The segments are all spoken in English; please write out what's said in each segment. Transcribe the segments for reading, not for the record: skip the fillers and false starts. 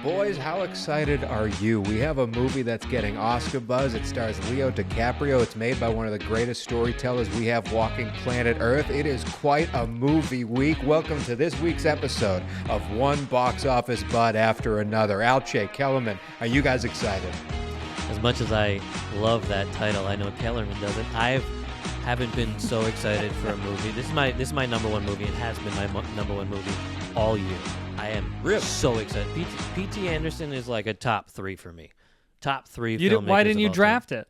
Boys, how excited are you? We have a movie that's getting Oscar buzz. It stars Leo DiCaprio. It's made by one of the greatest storytellers we have walking planet Earth. It is quite a movie week. Welcome to this week's episode of One Box Office Bud After Another. Alche, Kellerman, are you guys excited? As much as I love that title, I know Kellerman doesn't. I haven't been so excited for a movie. This is my number one movie. It has been my number one movie all year. I am so excited. P.T. Anderson is like a top three for me. Top three filmmakers. Why didn't you draft it?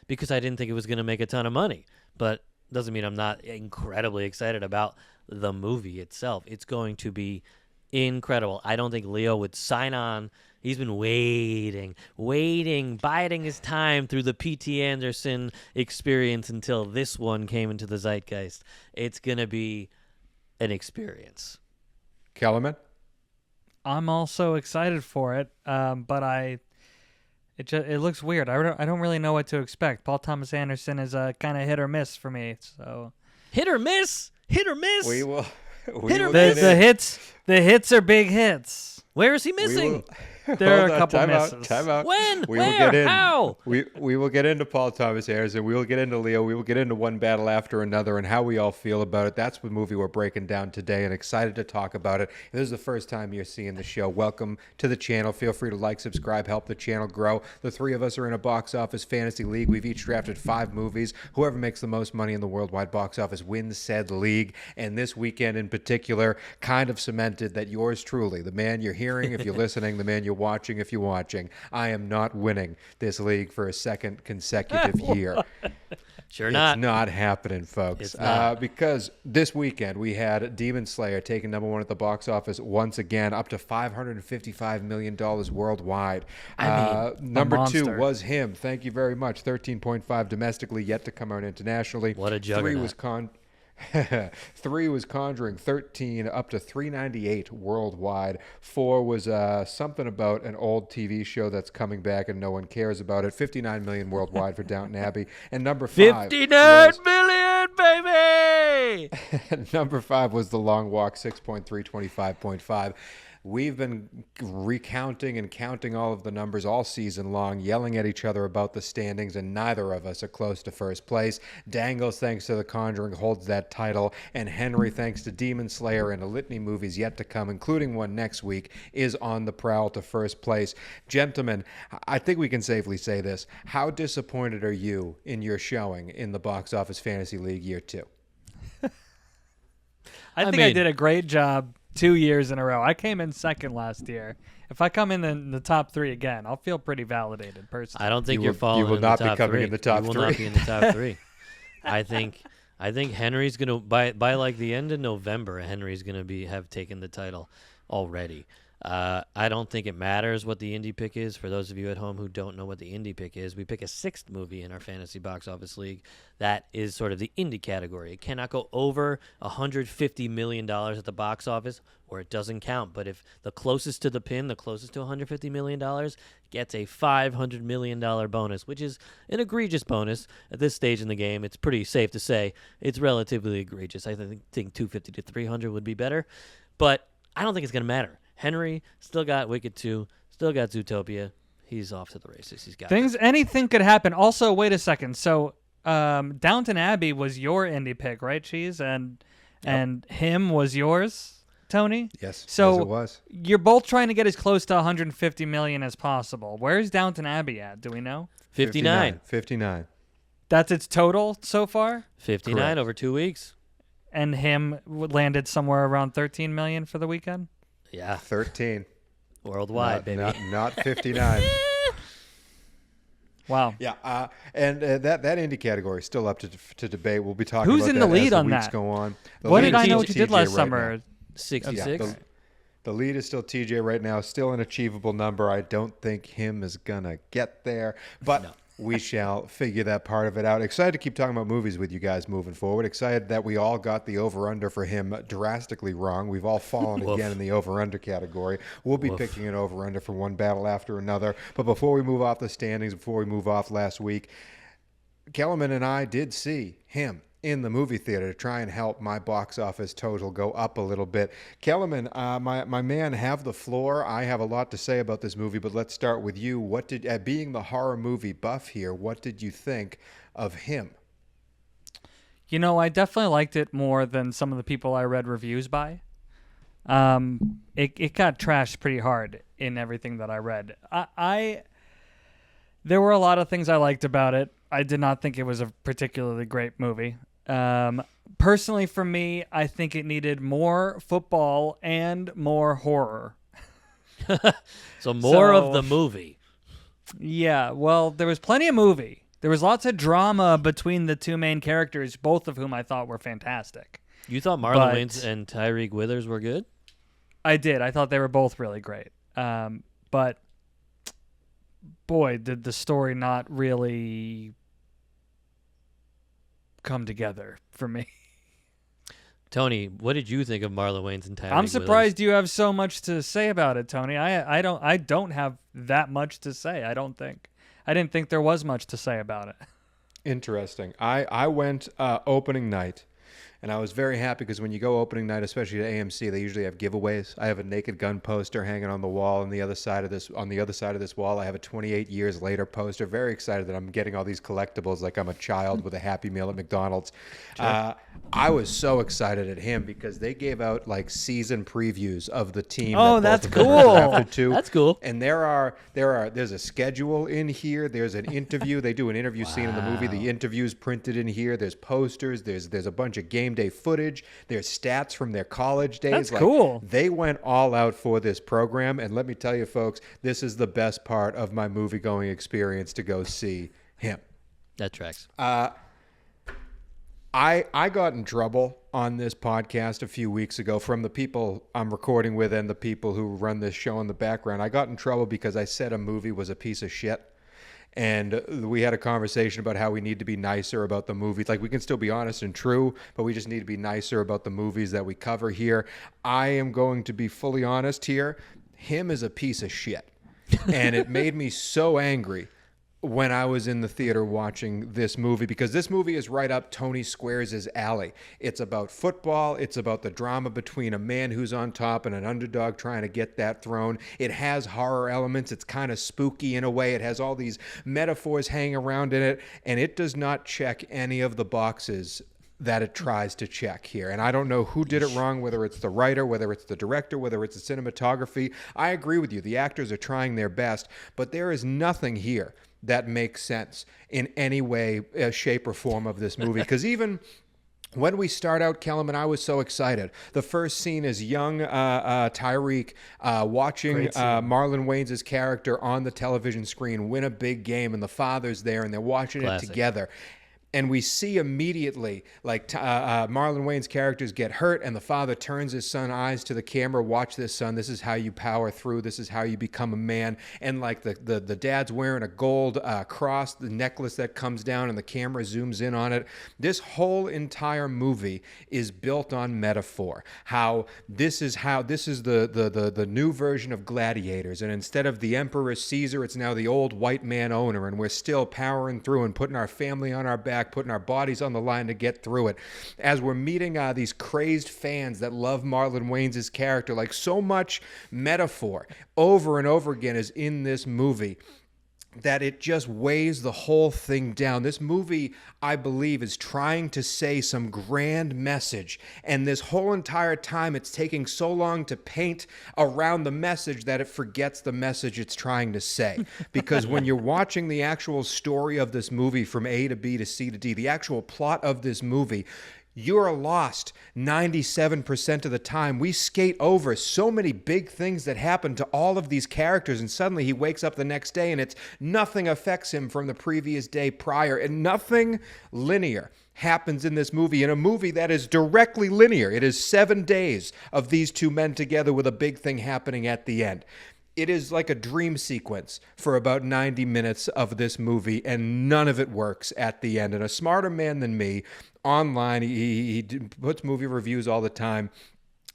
Because I didn't think it was going to make a ton of money. But doesn't mean I'm not incredibly excited about the movie itself. It's going to be incredible. I don't think Leo would sign on. He's been waiting, biding his time through the P.T. Anderson experience until this one came into the zeitgeist. It's going to be an experience. Kellerman? I'm also excited for it, but it looks weird. I don't really know what to expect. Paul Thomas Anderson is kind of hit or miss for me. So hit or miss. We will the hits are big hits. Where is he missing? There are a couple misses. Time out. When? Where? How? We will get into Paul Thomas Anderson. We will get into Leo. We will get into One Battle After Another and how we all feel about it. That's the movie we're breaking down today and excited to talk about it. If this is the first time you're seeing the show, welcome to the channel. Feel free to like, subscribe, help the channel grow. The three of us are in a box office fantasy league. We've each drafted 5 movies. Whoever makes the most money in the worldwide box office wins said league. And this weekend in particular kind of cemented that yours truly, the man you're hearing if you're listening, the man you're watching if you're watching, I am not winning this league for a second consecutive year. Sure not. It's not happening, folks. It's not. Because this weekend we had Demon Slayer taking number one at the box office once again, up to $555 million worldwide. Number 2 was him. Thank you very much. 13.5 domestically, yet to come out internationally. What a juggernaut. 3 was Conjuring, 13 up to 398 worldwide. 4 was something about an old TV show that's coming back and no one cares about it. 59 million worldwide for Downton Abbey. And number 5 59 million, baby! Number 5 was The Long Walk, 6.3, 25.5. We've been recounting and counting all of the numbers all season long, yelling at each other about the standings, and neither of us are close to first place. Dangles, thanks to The Conjuring, holds that title, and Henry, thanks to Demon Slayer and a litany movies yet to come, including one next week, is on the prowl to first place. Gentlemen, I think we can safely say this. How disappointed are you in your showing in the Box Office Fantasy League Year 2? I think I did a great job 2 years in a row. I came in second last year. If I come in the top 3 again, I'll feel pretty validated personally. I don't think you're falling. You will in not the be top coming 3. in the top 3. You will not be in the top 3. I think Henry's gonna by like the end of November. Henry's gonna have taken the title already. I don't think it matters what the indie pick is. For those of you at home who don't know what the indie pick is, we pick a 6th movie in our fantasy box office league. That is sort of the indie category. It cannot go over $150 million at the box office, or it doesn't count. But if the closest to the pin, the closest to $150 million, gets a $500 million bonus, which is an egregious bonus at this stage in the game. It's pretty safe to say it's relatively egregious. I think 250 to 300 would be better, but I don't think it's going to matter. Henry still got Wicked 2, still got Zootopia. He's off to the races. He's got anything could happen. Also, wait a second. So, Downton Abbey was your indie pick, right, Cheese? And him was yours, Tony? Yes. So yes, it was. You're both trying to get as close to 150 million as possible. Where's Downton Abbey at? Do we know? 59. 59. That's its total so far? 59 Correct. over 2 weeks. And him landed somewhere around 13 million for the weekend? Yeah. 13. Worldwide, baby. Not 59. Wow. Yeah, and that indie category is still up to debate. We'll be talking Who's about in that the lead as the on weeks that? go on. What did I know is what you did TJ last right summer? now. 66. Yeah, the lead is still TJ right now. Still an achievable number. I don't think him is going to get there, but we shall figure that part of it out. Excited to keep talking about movies with you guys moving forward. Excited that we all got the over-under for him drastically wrong. We've all fallen again in the over-under category. We'll be picking an over-under for One Battle After Another. But before we move off the standings, before we move off last week, Kellerman and I did see him in the movie theater to try and help my box office total go up a little bit. Kellerman, my man, have the floor. I have a lot to say about this movie, but let's start with you. What did, being the horror movie buff here, what did you think of Him? You know, I definitely liked it more than some of the people I read reviews by. It got trashed pretty hard in everything that I read. There were a lot of things I liked about it. I did not think it was a particularly great movie. Personally, for me, I think it needed more football and more horror. So more of the movie. Yeah, well, there was plenty of movie. There was lots of drama between the two main characters, both of whom I thought were fantastic. You thought Marlon Wayans and Tyreek Withers were good? I did. I thought they were both really great. But boy, did the story not really come together for me. Tony, what did you think of Marlon Wayans and Tyreek I'm surprised Withers? you have so much to say about it, Tony. I don't have that much to say. I didn't think there was much to say about it. Interesting. I went opening night, and I was very happy because when you go opening night, especially at AMC, they usually have giveaways. I have a Naked Gun poster hanging on the wall, and on the other side of this wall, I have a 28 Years Later poster. Very excited that I'm getting all these collectibles like I'm a child with a Happy Meal at McDonald's. Sure. I was so excited at Him because they gave out like season previews of the team. Oh, that's cool. That's cool. And there's a schedule in here. There's an interview. They do an interview scene in the movie. The interview's printed in here. There's posters. There's a bunch of game day footage. There's stats from their college days. That's cool. They went all out for this program. And let me tell you, folks, this is the best part of my movie going experience to go see Him. That tracks. I got in trouble on this podcast a few weeks ago from the people I'm recording with and the people who run this show in the background. I got in trouble because I said a movie was a piece of shit. And we had a conversation about how we need to be nicer about the movies. Like, we can still be honest and true, but we just need to be nicer about the movies that we cover here. I am going to be fully honest here. Him is a piece of shit. And it made me so angry when I was in the theater watching this movie, because this movie is right up Tony Squares' alley. It's about football. It's about the drama between a man who's on top and an underdog trying to get that throne. It has horror elements. It's kind of spooky in a way. It has all these metaphors hanging around in it, and it does not check any of the boxes that it tries to check here. And I don't know who did it wrong, whether it's the writer, whether it's the director, whether it's the cinematography. I agree with you. The actors are trying their best, but there is nothing here that makes sense in any way, shape, or form of this movie. Because even when we start out, Kellerman, I was so excited. The first scene is young Tyreek watching Marlon Wayans' character on the television screen win a big game, and the father's there, and they're watching it together. And we see immediately, like, Marlon Wayans' characters get hurt, and the father turns his son's eyes to the camera. Watch this, son. This is how you power through. This is how you become a man. And, like, the dad's wearing a gold cross, the necklace that comes down, and the camera zooms in on it. This whole entire movie is built on metaphor. This is the new version of Gladiators. And instead of the Emperor Caesar, it's now the old white man owner. And we're still powering through and putting our family on our back, putting our bodies on the line to get through it. As we're meeting these crazed fans that love Marlon Wayans' character, like, so much metaphor over and over again is in this movie that it just weighs the whole thing down. This movie, I believe, is trying to say some grand message, and this whole entire time it's taking so long to paint around the message that it forgets the message it's trying to say. Because when you're watching the actual story of this movie from A to B to C to D, the actual plot of this movie, you're lost 97% of the time. We skate over so many big things that happen to all of these characters, and suddenly he wakes up the next day and nothing affects him from the previous day prior, and nothing linear happens in this movie, in a movie that is directly linear. It is 7 days of these two men together with a big thing happening at the end. It is like a dream sequence for about 90 minutes of this movie, and none of it works at the end. And a smarter man than me, online, he puts movie reviews all the time,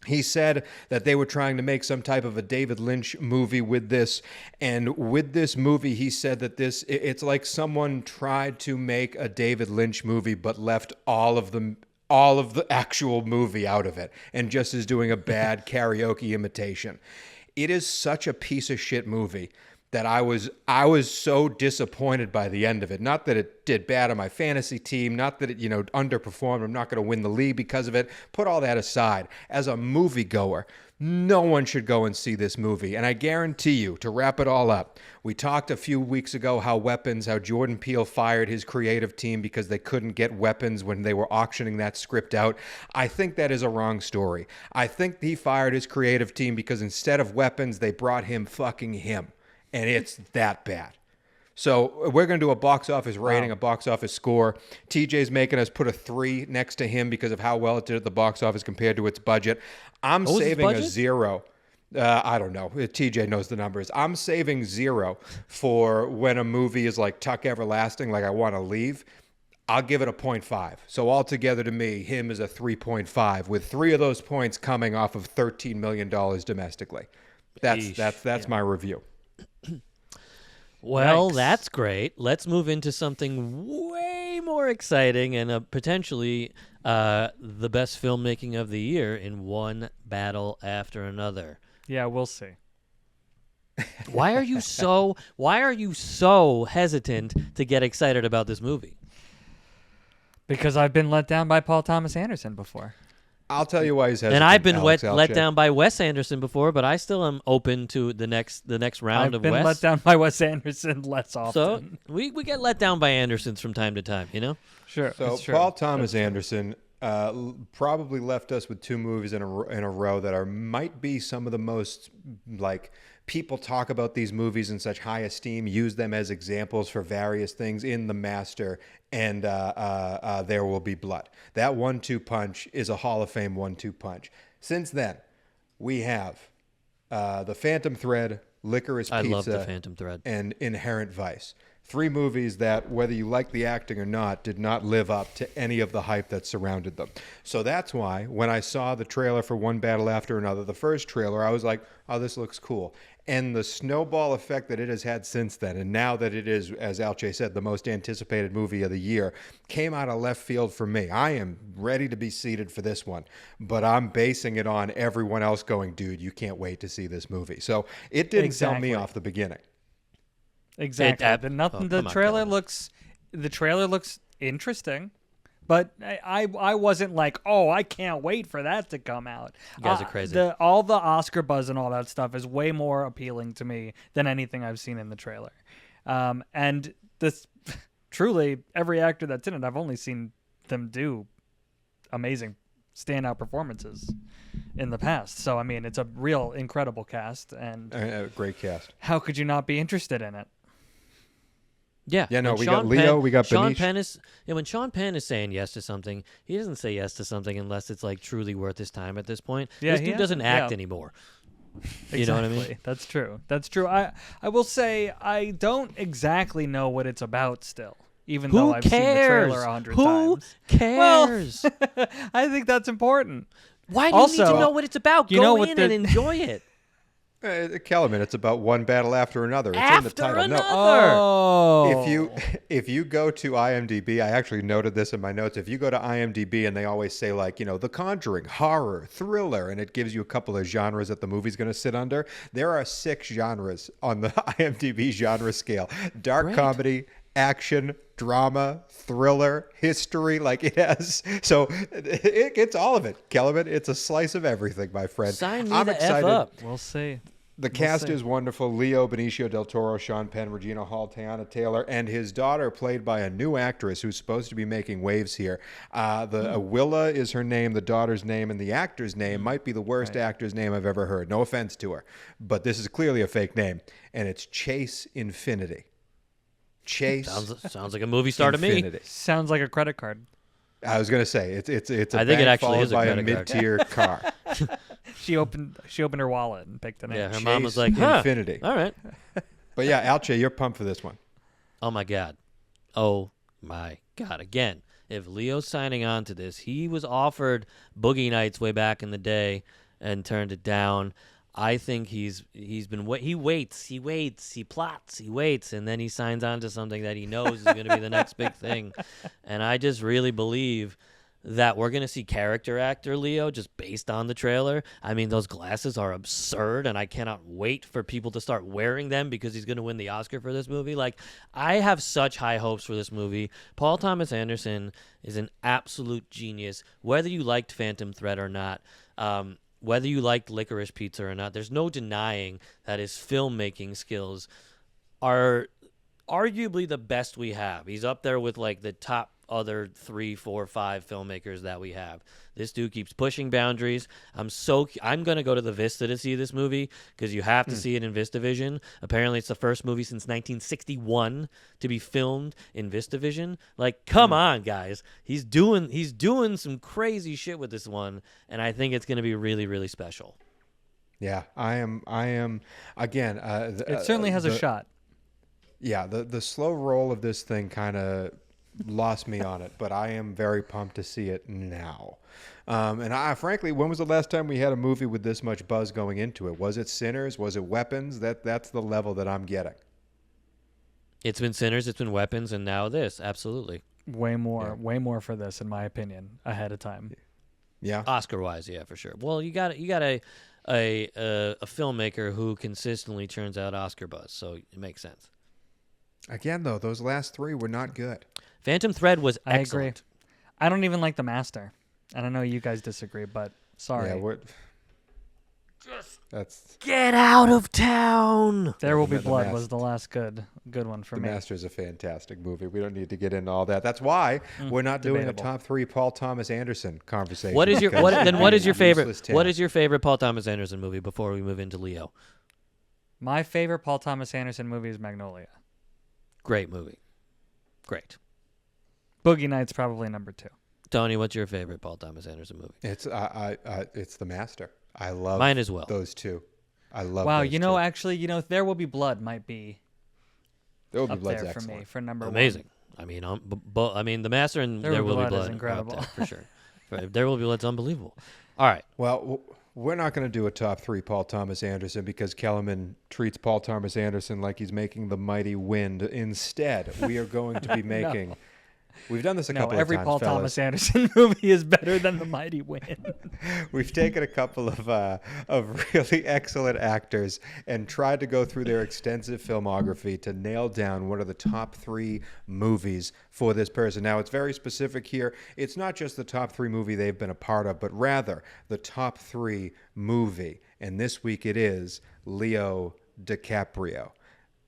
He said that they were trying to make some type of a David Lynch movie with this. And with this movie, he said that it's like someone tried to make a David Lynch movie but left all of the actual movie out of it and just is doing a bad karaoke imitation. It is such a piece of shit movie that I was so disappointed by the end of it. Not that it did bad on my fantasy team, not that it, underperformed. I'm not going to win the league because of it. Put all that aside. As a moviegoer, no one should go and see this movie. And I guarantee you, to wrap it all up, we talked a few weeks ago how Jordan Peele fired his creative team because they couldn't get weapons when they were auctioning that script out. I think that is a wrong story. I think he fired his creative team because instead of weapons, they brought him fucking him. And it's that bad. So we're going to do a box office rating, a box office score. TJ's making us put a 3 next to him because of how well it did at the box office compared to its budget. I'm saving a 0. I don't know. TJ knows the numbers. I'm saving 0 for when a movie is like Tuck Everlasting, like I want to leave. I'll give it a 0.5. So altogether to me, him is a 3.5, with 3 of those points coming off of $13 million domestically. That's my review. Well, Yikes. that's great. Let's move into something way more exciting and potentially the best filmmaking of the year in one battle after another. Yeah, we'll see. Why are you so hesitant to get excited about this movie? Because I've been let down by Paul Thomas Anderson before. I'll tell you why he's hesitant. And I've been Alex let Alche. down by Wes Anderson before, but I still am open to the next round I've of been Wes. let down by Wes Anderson less often. So we get let down by Andersons from time to time, Sure. So that's true. Paul Thomas Anderson probably left us with 2 movies in a row that might be some of the most, like, people talk about these movies in such high esteem, use them as examples for various things in The Master and There Will Be Blood. That 1-2 punch is a Hall of Fame 1-2 punch. Since then, we have The Phantom Thread, Licorice Pizza, I love The Phantom Thread, and Inherent Vice. 3 movies that, whether you like the acting or not, did not live up to any of the hype that surrounded them. So that's why when I saw the trailer for One Battle After Another, the first trailer, I was like, oh, this looks cool. And the snowball effect that it has had since then, and now that it is, as Alche said, the most anticipated movie of the year, came out of left field for me. I am ready to be seated for this one, but I'm basing it on everyone else going, dude, you can't wait to see this movie. So it didn't sell me off the beginning. Exactly. The trailer looks interesting, but I wasn't like, oh, I can't wait for that to come out. You guys are crazy. All the Oscar buzz and all that stuff is way more appealing to me than anything I've seen in the trailer. And this, truly, every actor that's in it, I've only seen them do amazing standout performances in the past. So, I mean, it's a real incredible cast. And great cast. How could you not be interested in it? Yeah. Yeah, no, When we Sean got Leo, we got Sean Benish. Penn is, when Sean Penn is saying yes to something, he doesn't say yes to something unless it's like truly worth his time at this point. Yeah, this dude doesn't act anymore. You know what I mean? That's true. That's true. I will say I don't exactly know what it's about still, even though I've seen the trailer 100 times. Who cares? Well, I think that's important. Why do you need to know what it's about? Go in and enjoy it. Kellerman, it's about One Battle After Another. It's in the title. Another. Oh. If you go to IMDb, I actually noted this in my notes. If you go to IMDb and they always say like, The Conjuring, horror, thriller, and it gives you a couple of genres that the movie's going to sit under, there are 6 genres on the IMDb genre scale. Dark comedy, action, drama, thriller, history, like it has. So it gets all of it. Kellerman, it's a slice of everything, my friend. Sign me I'm the excited. F up. We'll see. The cast is wonderful. Leo, Benicio del Toro, Sean Penn, Regina Hall, Teyana Taylor, and his daughter, played by a new actress who's supposed to be making waves here. Willa is her name, the daughter's name, and the actor's name might be the worst actor's name I've ever heard. No offense to her, but this is clearly a fake name, and it's Chase Infinity. Chase sounds like a movie star Infinity. to me. Sounds like a credit card. I was gonna say it's a I think it bank actually followed is a by credit card. mid-tier car. She opened her wallet and picked a name. Yeah, her mom was Chase like, Infinity. all right. But yeah, Alche, you're pumped for this one. Oh my God. Oh my God. Again, if Leo's signing on to this, he was offered Boogie Nights way back in the day, and turned it down. I think he waits, he plots, he waits, and then he signs on to something that he knows is going to be the next big thing. And I just really believe that we're going to see character actor Leo just based on the trailer. I mean, those glasses are absurd, and I cannot wait for people to start wearing them because he's going to win the Oscar for this movie. Like, I have such high hopes for this movie. Paul Thomas Anderson is an absolute genius, whether you liked Phantom Thread or not. Whether you liked Licorice Pizza or not, there's no denying that his filmmaking skills are arguably the best we have. He's up there with like the top other 3, 4, 5 filmmakers that we have. This dude keeps pushing boundaries. I'm going to go to the Vista to see this movie because you have to see it in VistaVision. Apparently, it's the first movie since 1961 to be filmed in VistaVision. Like, come on, guys. He's doing some crazy shit with this one, and I think it's going to be really, really special. Yeah, I am again. It certainly has a shot. Yeah, the slow roll of this thing kind of lost me on it, but I am very pumped to see it now. And frankly, when was the last time we had a movie with this much buzz going into it? Was it Sinners? Was it Weapons? That's the level that I'm getting. It's been Sinners, it's been Weapons, and now this. Absolutely. Way more for this, in my opinion, ahead of time. Yeah. Oscar-wise, yeah, for sure. Well, you got a filmmaker who consistently turns out Oscar buzz, so it makes sense. Again, though, those last 3 were not good. Phantom Thread was I excellent. agree. I don't even like The Master. And I know you guys disagree, but sorry. Yeah, Get out of town. There Will Be The Blood Master. was the last good one for The me. Master is a fantastic movie. We don't need to get into all that. That's why we're not doing a debatable. top 3 Paul Thomas Anderson conversation. What is your because what is your favorite? useless What talent. is your favorite Paul Thomas Anderson movie before we move into Leo? My favorite Paul Thomas Anderson movie is Magnolia. Great movie. Great. Boogie Nights probably number 2. Tony, what's your favorite Paul Thomas Anderson movie? It's it's The Master. I love Mine as well. those two. I love. Wow, those you know, two. actually, There Will Be Blood might be There Will Be up Blood's there for excellent. me for number Amazing. 1. I mean, The Master and There Will Be Blood is are up incredible. there, for sure. There Will Be Blood's unbelievable. All right. Well, we're not going to do a top 3 Paul Thomas Anderson because Kellerman treats Paul Thomas Anderson like he's making the mighty wind. Instead, we are going to be making. We've done this a couple of every times, Paul fellas. Thomas Anderson movie is better than The Mighty Wind. We've taken a couple of really excellent actors and tried to go through their extensive filmography to nail down what are the top 3 movies for this person. Now, it's very specific here. It's not just the top 3 movie they've been a part of, but rather the top 3 movie. And this week it is Leo DiCaprio.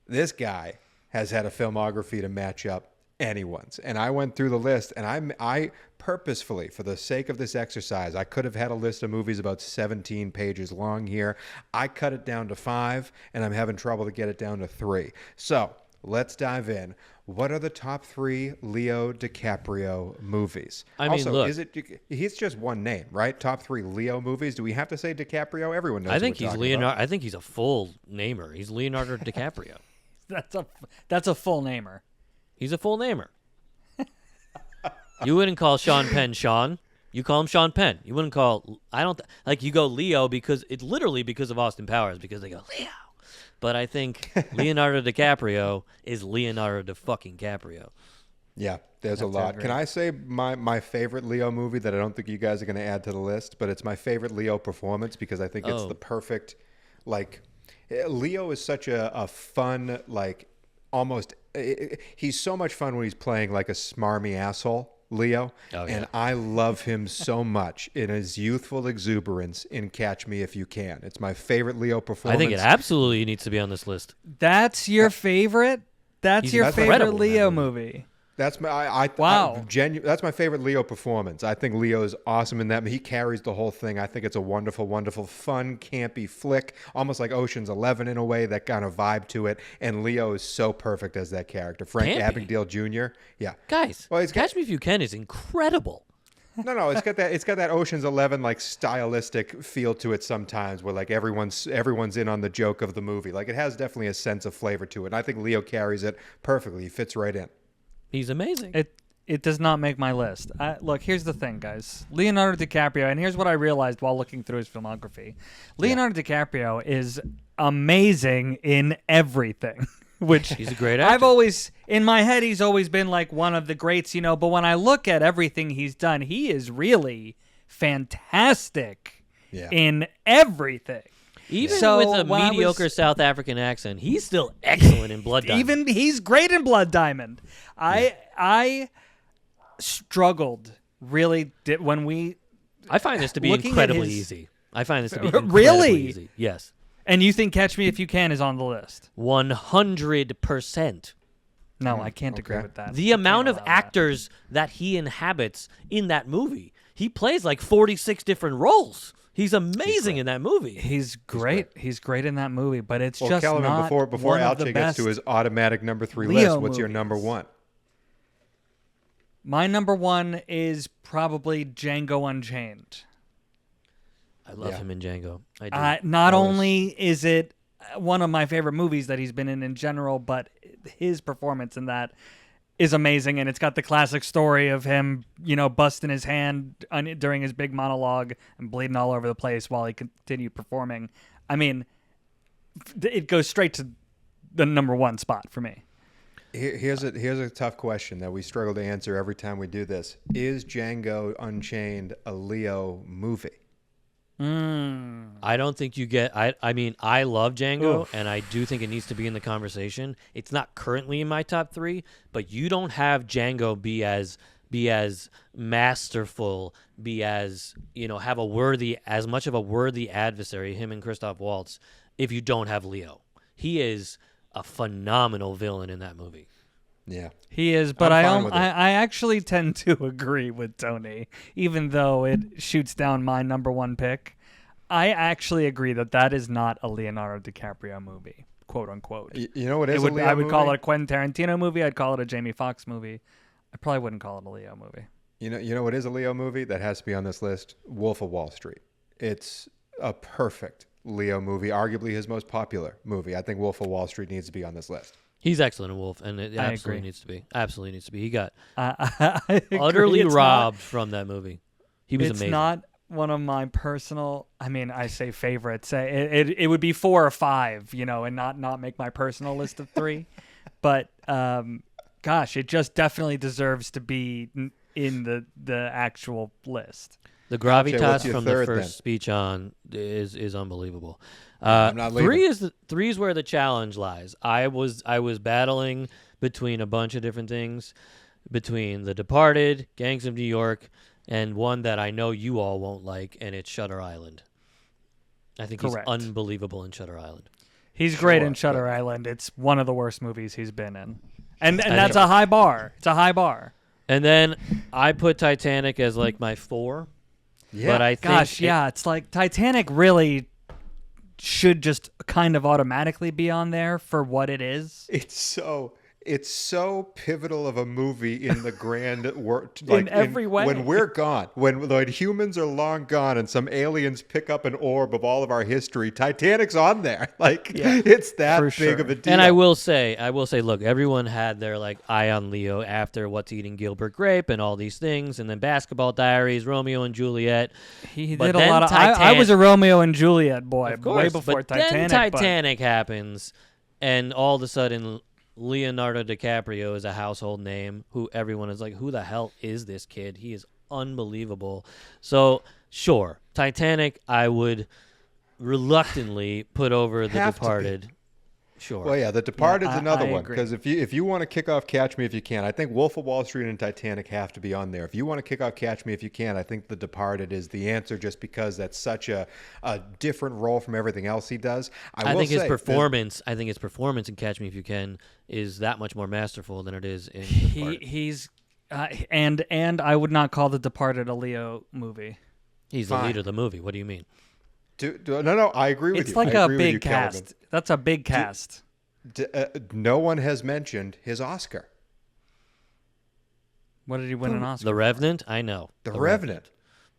This guy has had a filmography to match up anyone's. And I went through the list, and I purposefully, for the sake of this exercise, I could have had a list of movies about 17 pages long here. I cut it down to 5, and I'm having trouble to get it down to 3. So let's dive in. What are the top 3 Leo DiCaprio movies? I mean, also, look. he's just one name, right? Top 3 Leo movies. Do we have to say DiCaprio? Everyone knows. I think what we're he's talking Leonardo. about. I think he's a full namer. He's Leonardo DiCaprio. That's a full namer. He's a full namer. You wouldn't call Sean Penn Sean. You call him Sean Penn. You wouldn't call. You go Leo because it's literally because of Austin Powers because they go Leo. But I think Leonardo DiCaprio is Leonardo fucking DiCaprio. Yeah, there's a lot. Can I say my favorite Leo movie that I don't think you guys are going to add to the list, but it's my favorite Leo performance because I think it's the perfect, Leo is such a fun, almost, he's so much fun when he's playing like a smarmy asshole, Leo. Oh, yeah. And I love him so much in his youthful exuberance in Catch Me If You Can. It's my favorite Leo performance. I think it absolutely needs to be on this list. That's your favorite? That's He's your favorite incredible in that Leo movie. movie? That's Wow. That's my favorite Leo performance. I think Leo is awesome in that. He carries the whole thing. I think it's a wonderful, wonderful, fun, campy flick, almost like Ocean's 11 in a way, that kind of vibe to it. And Leo is so perfect as that character. Frank Campy? Abagnale Jr. Yeah. Guys, Well, he's got- Catch Me If You Can is incredible. No, it's got that Ocean's 11 stylistic feel to it sometimes, where everyone's in on the joke of the movie. It has definitely a sense of flavor to it. And I think Leo carries it perfectly. He fits right in. He's amazing. It does not make my list. Look, here's the thing, guys. Leonardo DiCaprio, and here's what I realized while looking through his filmography. Leonardo DiCaprio is amazing in everything, which He's a great actor. I've always, in my head, he's always been like one of the greats, but when I look at everything he's done, he is really fantastic in everything. Even So, with a when I was- mediocre South African accent, he's still excellent in Blood Diamond. Even he's great in Blood Diamond. I struggled really when we I find this to be looking at incredibly his- easy. I find this to be Really? incredibly easy. Yes. and you think Catch Me If You Can is on the list. 100%. No, I can't agree okay. with that. The I amount can't of allow that. actors that he inhabits in that movie. He plays like 46 different roles. He's amazing in that movie. He's great. He's great in that movie, but it's Well, just Kellerman, not before one of the Alche gets best. to his automatic number 3 Leo list, what's your movies. number 1? My number 1 is probably Django Unchained. I love Yeah. him in Django. I do. Not only is it one of my favorite movies that he's been in general, but his performance in that is amazing, and it's got the classic story of him, busting his hand during his big monologue and bleeding all over the place while he continued performing. I mean, it goes straight to the number 1 spot for me. Here's a tough question that we struggle to answer every time we do this. Is Django Unchained a Leo movie? I don't think you get. I mean, I love Django, and I do think it needs to be in the conversation. It's not currently in my top 3, but you don't have Django be as masterful, be as have as much of a worthy adversary, him and Christoph Waltz, if you don't have Leo. He is a phenomenal villain in that movie. Yeah. He is, but I'm fine with it. I actually tend to agree with Tony, even though it shoots down my number 1 pick. I actually agree that is not a Leonardo DiCaprio movie, quote unquote. You know what is a Leo I would call it movie? a Quentin Tarantino movie. I'd call it a Jamie Foxx movie. I probably wouldn't call it a Leo movie. You know what is a Leo movie that has to be on this list? Wolf of Wall Street. It's a perfect Leo movie, arguably his most popular movie. I think Wolf of Wall Street needs to be on this list. He's excellent in Wolf, and it I absolutely agree. needs to be. Absolutely needs to be. He got I agree. utterly It's robbed from that movie. He was It's amazing. not one of my personal. I mean, I say favorites. It would be 4 or 5, and not make my personal list of 3. But gosh, it just definitely deserves to be in the actual list. The what's gravitas your from the third, first then? speech on is unbelievable. I'm not leaving. Three is where the challenge lies. I was battling between a bunch of different things, between The Departed, Gangs of New York, and one that I know you all won't like, and it's Shutter Island. I think Correct. he's unbelievable in Shutter Island. He's great Sure, in Shutter but- Island. It's one of the worst movies he's been in, and I that's think- a high bar. It's a high bar. And then I put Titanic as like my 4. Yeah. But I think Gosh, yeah, it's like Titanic really should just kind of automatically be on there for what it is. It's so pivotal of a movie in the grand work. Like every way. When we're gone, when humans are long gone, and some aliens pick up an orb of all of our history, Titanic's on there. Like it's that for big sure. of a deal. And I will say, look, everyone had their like eye on Leo after What's Eating Gilbert Grape and all these things, and then Basketball Diaries, Romeo and Juliet. He But did a then lot of. I was a Romeo and Juliet boy, Of course, way before but Titanic. then Titanic happens, and all of a sudden, Leonardo DiCaprio is a household name who everyone is like, who the hell is this kid? He is unbelievable. So, sure, Titanic, I would reluctantly put over The Have to be. Departed. Sure. Well, yeah, The Departed's I another one agree. because if you want to kick off Catch Me If You Can, I think Wolf of Wall Street and Titanic have to be on there. If you want to kick off Catch Me If You Can, I think The Departed is the answer, just because that's such a different role from everything else he does. I will think his say, performance. I think his performance in Catch Me If You Can is that much more masterful than it is in The Departed. He's and I would not call The Departed a Leo movie. He's the Fine. lead of the movie. What do you mean? No, I agree with It's you. like I a agree with you, big Kelvin. cast. That's a big cast. No one has mentioned his Oscar. What did he win an Oscar? The Revenant. I know. The Revenant.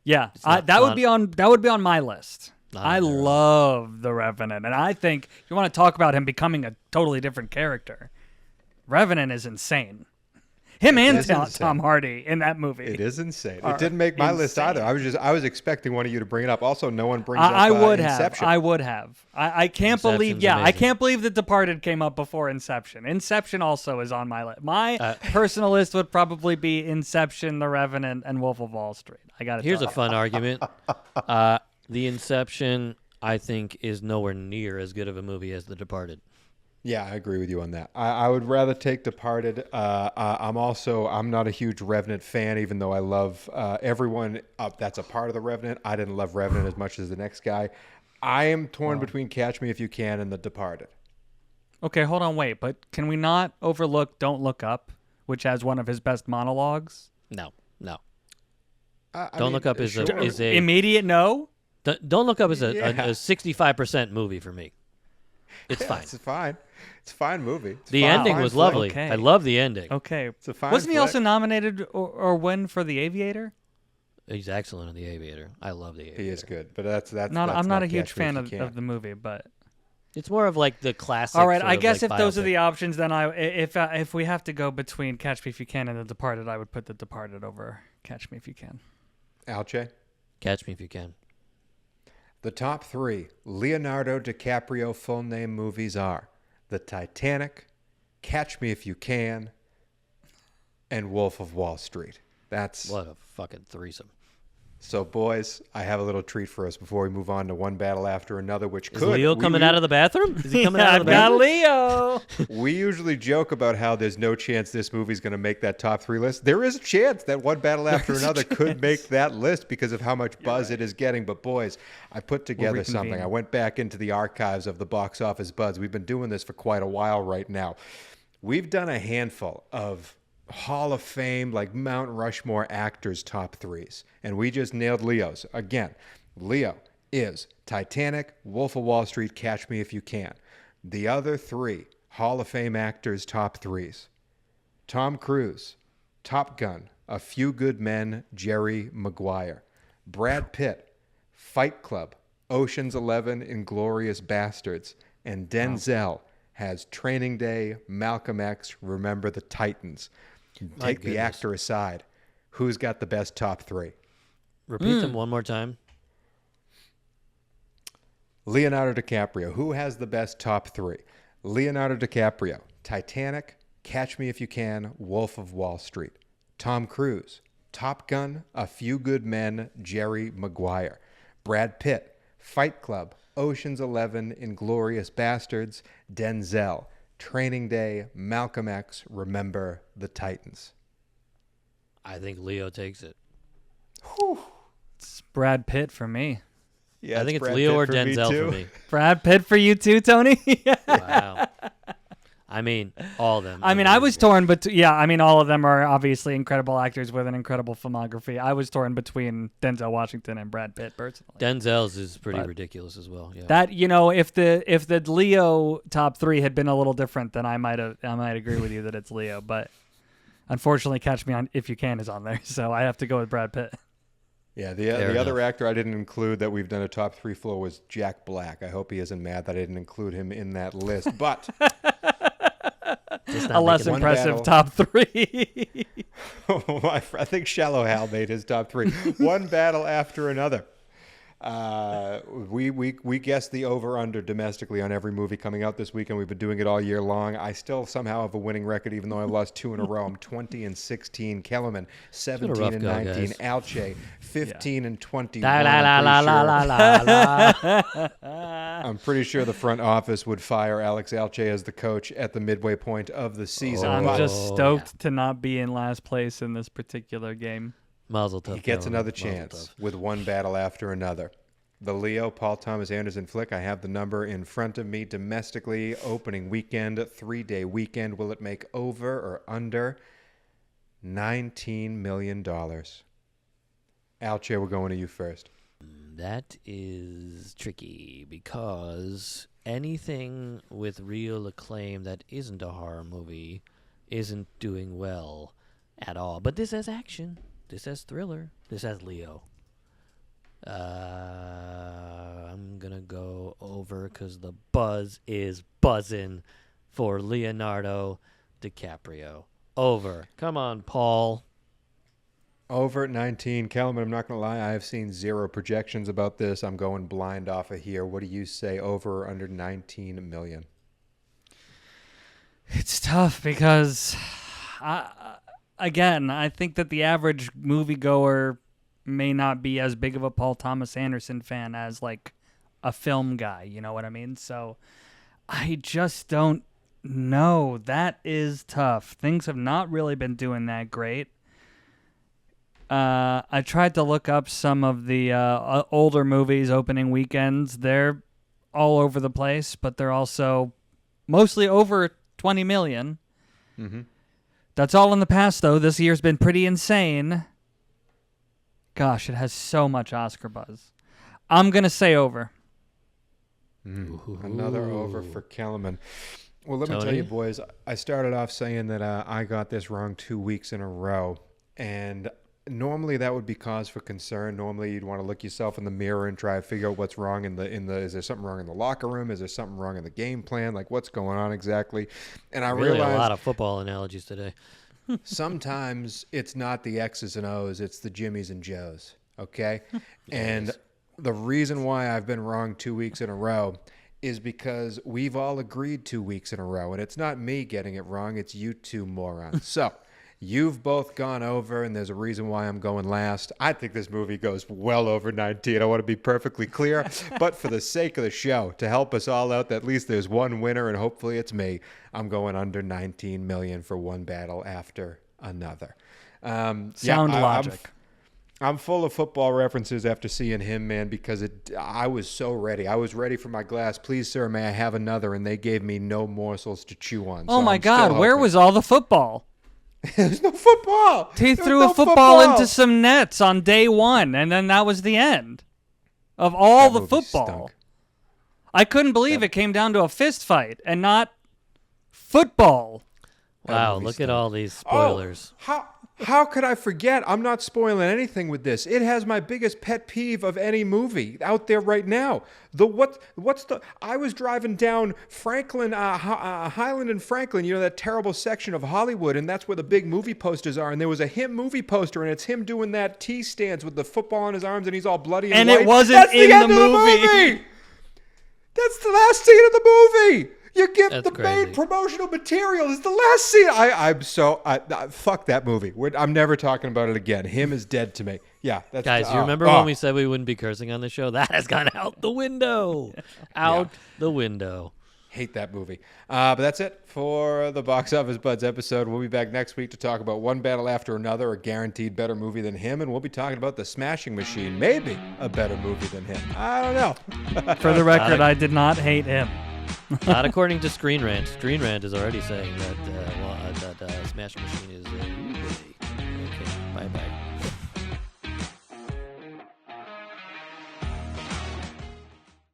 Yeah, not- that would not- be on my list. Not I on there. love The Revenant, and I think you want to talk about him becoming a totally different character. Revenant is insane. Him It and is insane. Tom Hardy in that movie. It is insane. Are It didn't make my list insane. either. I was expecting one of you to bring it up. Also, no one brings up I would Inception. have. I would have. I can't believe. Inception's Yeah, I amazing. can't believe The Departed came up before Inception. Inception also is on my list. My personal list would probably be Inception, The Revenant, and Wolf of Wall Street. I got it. Here's a fun argument. The Inception, I think, is nowhere near as good of a movie as The Departed. Yeah, I agree with you on that. I would rather take Departed. I'm not a huge Revenant fan, even though I love everyone that's a part of the Revenant. I didn't love Revenant as much as the next guy. I am torn between Catch Me If You Can and The Departed. Okay, hold on, wait. But can we not overlook Don't Look Up, which has one of his best monologues? No. I Don't mean, Look Up is sure. a Immediate no. Don't Look Up is Yeah. a 65% movie for me. It's fine. It's fine. It's a fine movie. It's The fine- ending fine was flick. lovely. Okay. I love the ending. Okay. It's a fine Wasn't he flick. also nominated or win for The Aviator? He's excellent in The Aviator. I love The Aviator. He is good, but that's I'm not a huge Catch Me If fan You of Can. the movie, but It's more of like the classic. all right. sort I of guess like if those are biopic. the options, then if we have to go between Catch Me If You Can and The Departed, I would put The Departed over Catch Me If You Can. Alche? Catch Me If You Can. The top 3 Leonardo DiCaprio full name movies are The Titanic, Catch Me If You Can, and Wolf of Wall Street. That's What a fucking threesome. so, boys. I have a little treat for us before we move on to One Battle After Another, which Is could Leo coming out of the bathroom? Is he coming out of the Got bathroom? Leo. We usually joke about how there's no chance this movie's going to make that top 3 list. There is a chance that One Battle After Another could make that list because of how much buzz it is getting. But boys, I put together something. reconvene. I went back into the archives of the box office buzz. We've been doing this for quite a while right now. We've done a handful of Hall of Fame, like Mount Rushmore actors' top 3s. And we just nailed Leo's. Again, Leo is Titanic, Wolf of Wall Street, Catch Me If You Can. The other 3 Hall of Fame actors' top 3s. Tom Cruise, Top Gun, A Few Good Men, Jerry Maguire. Brad Pitt, Fight Club, Ocean's 11, Inglourious Bastards. And Denzel has Training Day, Malcolm X, Remember the Titans. Take the goodness. actor aside. Who's got the best top 3? Repeat them one more time. Leonardo DiCaprio. Who has the best top 3? Leonardo DiCaprio, Titanic, Catch Me If You Can, Wolf of Wall Street. Tom Cruise, Top Gun, A Few Good Men, Jerry Maguire. Brad Pitt, Fight Club, Ocean's 11, Inglourious Bastards. Denzel, Training Day, Malcolm X, Remember the Titans. I think Leo takes it. It's Brad Pitt for me. Yeah, I think it's Brad Leo Pitt or for me, Denzel too. for me. Brad Pitt for you too, Tony. Wow. I mean, all of them. I mean, I was torn, but I mean, all of them are obviously incredible actors with an incredible filmography. I was torn between Denzel Washington and Brad Pitt personally. Denzel's is pretty But- ridiculous as well. Yeah. That if the Leo top 3 had been a little different, then I might agree with you that it's Leo. But unfortunately, Catch Me If You Can is on there, so I have to go with Brad Pitt. Yeah, the Fair other enough. actor I didn't include that we've done a top 3 for was Jack Black. I hope he isn't mad that I didn't include him in that list. But Just not A less making one impressive battle. top 3. I think Shallow Hal made his top 3. One battle after another. We guessed the over-under domestically on every movie coming out this weekend. We've been doing it all year long. I still somehow have a winning record, even though I've lost 2 in a row. I'm 20-16. Kellerman, 17 rough and go, 19. guys. Alche, 15 and 21. La la la la la la la la. I'm pretty sure the front office would fire Alex Alche as the coach at the midway point of the season. I'm but just stoked to not be in last place in this particular game. Mazel tov. he gets Kellerman. another Mazel chance tov. with one battle after another. The Leo, Paul Thomas Anderson flick. I have the number in front of me. Domestically, opening weekend, 3-day weekend. Will it make over or under $19 million? Alche, we're going to you first. That is tricky because anything with real acclaim that isn't a horror movie isn't doing well at all. But this has action. This has thriller. This has Leo. I'm going to go over because the buzz is buzzing for Leonardo DiCaprio. Over. Come on, Paul. Over at 19. Kellerman, I'm not going to lie. I have seen zero projections about this. I'm going blind off of here. What do you say, over or under 19 million? It's tough because, I think that the average moviegoer may not be as big of a Paul Thomas Anderson fan as, like, a film guy. You know what I mean? So I just don't know. That is tough. Things have not really been doing that great. I tried to look up some of the older movies opening weekends. They're all over the place, but they're also mostly over 20 million. Mm-hmm. That's all in the past, though. This year's been pretty insane. Gosh, it has so much Oscar buzz. I'm going to say over. Another over for Kellerman. Well, let me tell Tony? you, boys, I started off saying that I got this wrong 2 weeks in a row, and normally that would be cause for concern. Normally you'd want to look yourself in the mirror and try to figure out what's wrong in the is there something wrong in the locker room? Is there something wrong in the game plan? Like, what's going on exactly? And I Really realized a lot of football analogies today. sometimes it's not the X's and O's, it's the Jimmies and Joes, okay? And the reason why I've been wrong 2 weeks in a row is because we've all agreed 2 weeks in a row, and it's not me getting it wrong, it's you two morons. So you've both gone over, and there's a reason why I'm going last. I think this movie goes well over 19. I want to be perfectly clear. But for the sake of the show, to help us all out, that at least there's one winner, and hopefully it's me, I'm going under 19 million for one battle after another. Sound logic. I'm full of football references after seeing him, man, because I was so ready. I was ready for my glass. Please, sir, may I have another? And they gave me no morsels to chew on. Oh, So my I'm still God. Where hoping. was all the football? There's no football. He There threw was a no football into some nets on day one, and then that was the end of all That the movie football. stunk. I couldn't believe it came down to a fist fight and not football. Wow, movie look stunk. at all these spoilers. Oh, how could I forget? I'm not spoiling anything with this. It has my biggest pet peeve of any movie out there right now. I was driving down Franklin, Highland and Franklin, you know, that terrible section of Hollywood, and that's where the big movie posters are. And there was a him movie poster, and it's him doing that T stance with the football in his arms, and he's all bloody and And white. it wasn't That's in the end the of movie. That's the last scene of the movie. You give That's the crazy. main promotional material. It's the last scene. Fuck that movie. I'm never talking about it again. Him is dead to me. Yeah, that's Guys, you remember when we said we wouldn't be cursing on the show? That has gone out the window. Out the window. hate that movie. But that's it for the Box Office Buds episode. We'll be back next week to talk about One Battle After Another, a guaranteed better movie than him, and we'll be talking about The Smashing Machine, maybe a better movie than him. I don't know. For the record, I did not hate him. Not according to Screen Rant. Screen Rant is already saying that Smash Machine is